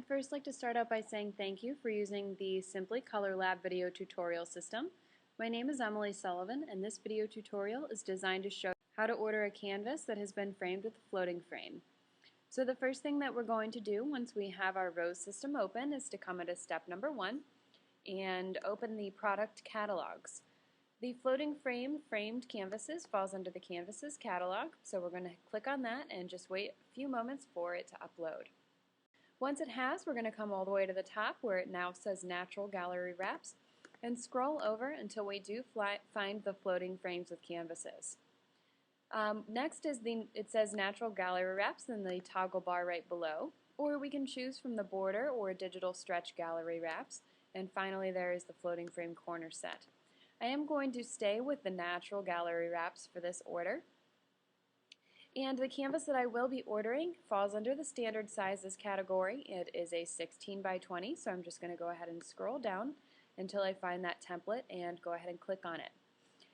first like to start out by saying thank you for using the Simply Color Lab video tutorial system. My name is Emily Sullivan, and this video tutorial is designed to show how to order a canvas that has been framed with a floating frame. So the first thing that we're going to do once we have our rose system open is to come into step number 1 and open the product catalogs. The floating frame framed canvases falls under the canvases catalog, so we're going to click on that and just wait a few moments for it to upload. Once it has, we're going to come all the way to the top where it now says Natural Gallery Wraps and scroll over until we do find the floating frames with canvases. Next is it says Natural Gallery Wraps in the toggle bar right below, or we can choose from the border or digital stretch gallery wraps, and finally there is the floating frame corner set. I am going to stay with the Natural Gallery Wraps for this order. And the canvas that I will be ordering falls under the standard sizes category. It is a 16 by 20, so I'm just going to go ahead and scroll down until I find that template and go ahead and click on it.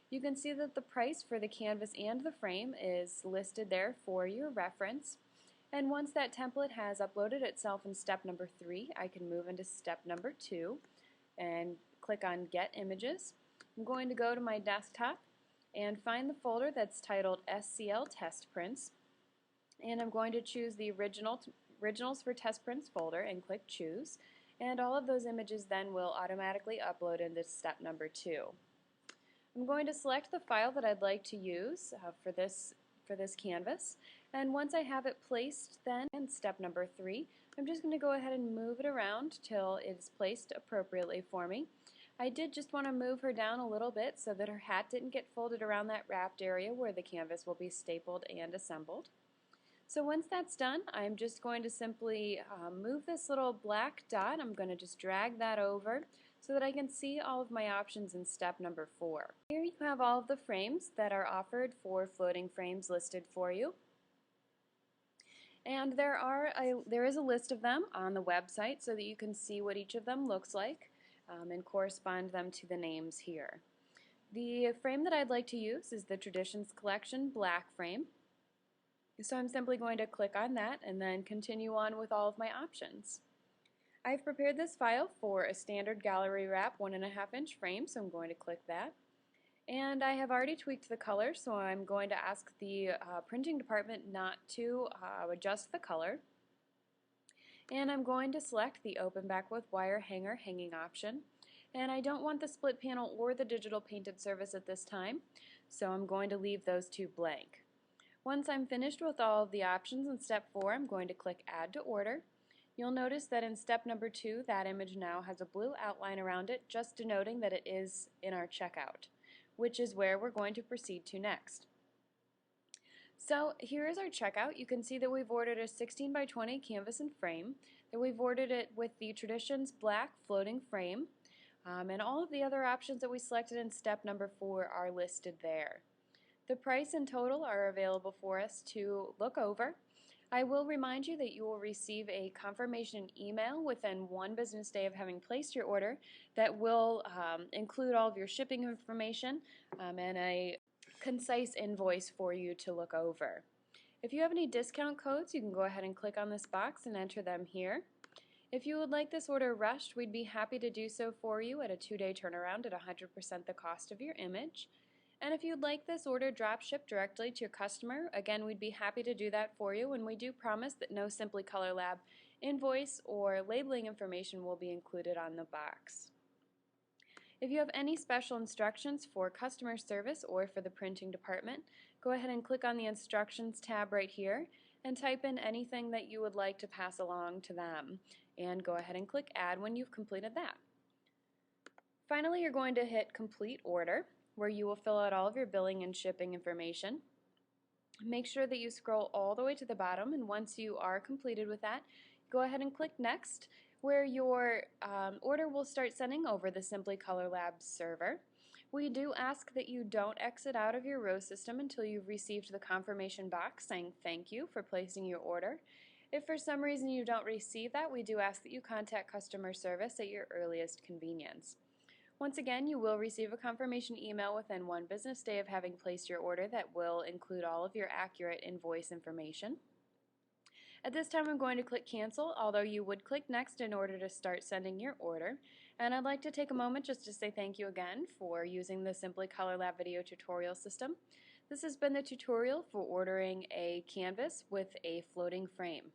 You can see that the price for the canvas and the frame is listed there for your reference. And once that template has uploaded itself in step number 3, I can move into step number 2 and click on Get Images. I'm going to go to my desktop and find the folder that's titled SCL Test Prints, and I'm going to choose the Originals for Test Prints folder and click Choose, and all of those images then will automatically upload into step number 2. I'm going to select the file that I'd like to use for this canvas, and once I have it placed then in step number 3, I'm just going to go ahead and move it around till it's placed appropriately for me. I did just want to move her down a little bit so that her hat didn't get folded around that wrapped area where the canvas will be stapled and assembled. So once that's done, I'm just going to simply move this little black dot. I'm going to just drag that over so that I can see all of my options in step number 4. Here you have all of the frames that are offered for floating frames listed for you. And there is a list of them on the website so that you can see what each of them looks like. And correspond them to the names here. The frame that I'd like to use is the Traditions Collection black frame. So I'm simply going to click on that and then continue on with all of my options. I've prepared this file for a standard gallery wrap 1.5 inch frame, so I'm going to click that. And I have already tweaked the color, so I'm going to ask the printing department not to adjust the color. And I'm going to select the Open Back with Wire Hanger hanging option. And I don't want the split panel or the digital painted surface at this time, so I'm going to leave those two blank. Once I'm finished with all of the options in step 4, I'm going to click Add to Order. You'll notice that in step number 2, that image now has a blue outline around it, just denoting that it is in our checkout, which is where we're going to proceed to next. So here is our checkout. You can see that we've ordered a 16 by 20 canvas and frame, that we've ordered it with the Traditions black floating frame, and all of the other options that we selected in step number 4 are listed there. The price and total are available for us to look over. I will remind you that you will receive a confirmation email within 1 business day of having placed your order that will include all of your shipping information and a concise invoice for you to look over. If you have any discount codes, you can go ahead and click on this box and enter them here. If you would like this order rushed, we'd be happy to do so for you at a 2-day turnaround at 100% the cost of your image. And if you'd like this order drop shipped directly to your customer, again, we'd be happy to do that for you, and we do promise that no Simply Color Lab invoice or labeling information will be included on the box. If you have any special instructions for customer service or for the printing department, go ahead and click on the Instructions tab right here and type in anything that you would like to pass along to them, and go ahead and click Add when you've completed that. Finally, you're going to hit Complete Order, where you will fill out all of your billing and shipping information. Make sure that you scroll all the way to the bottom, and once you are completed with that, go ahead and click Next, where your order will start sending over the Simply Color Lab server. We do ask that you don't exit out of your rose system until you've received the confirmation box saying thank you for placing your order. If for some reason you don't receive that, we do ask that you contact customer service at your earliest convenience. Once again, you will receive a confirmation email within 1 business day of having placed your order that will include all of your accurate invoice information. At this time I'm going to click cancel, although you would click next in order to start sending your order. And I'd like to take a moment just to say thank you again for using the Simply Color Lab video tutorial system. This has been the tutorial for ordering a canvas with a floating frame.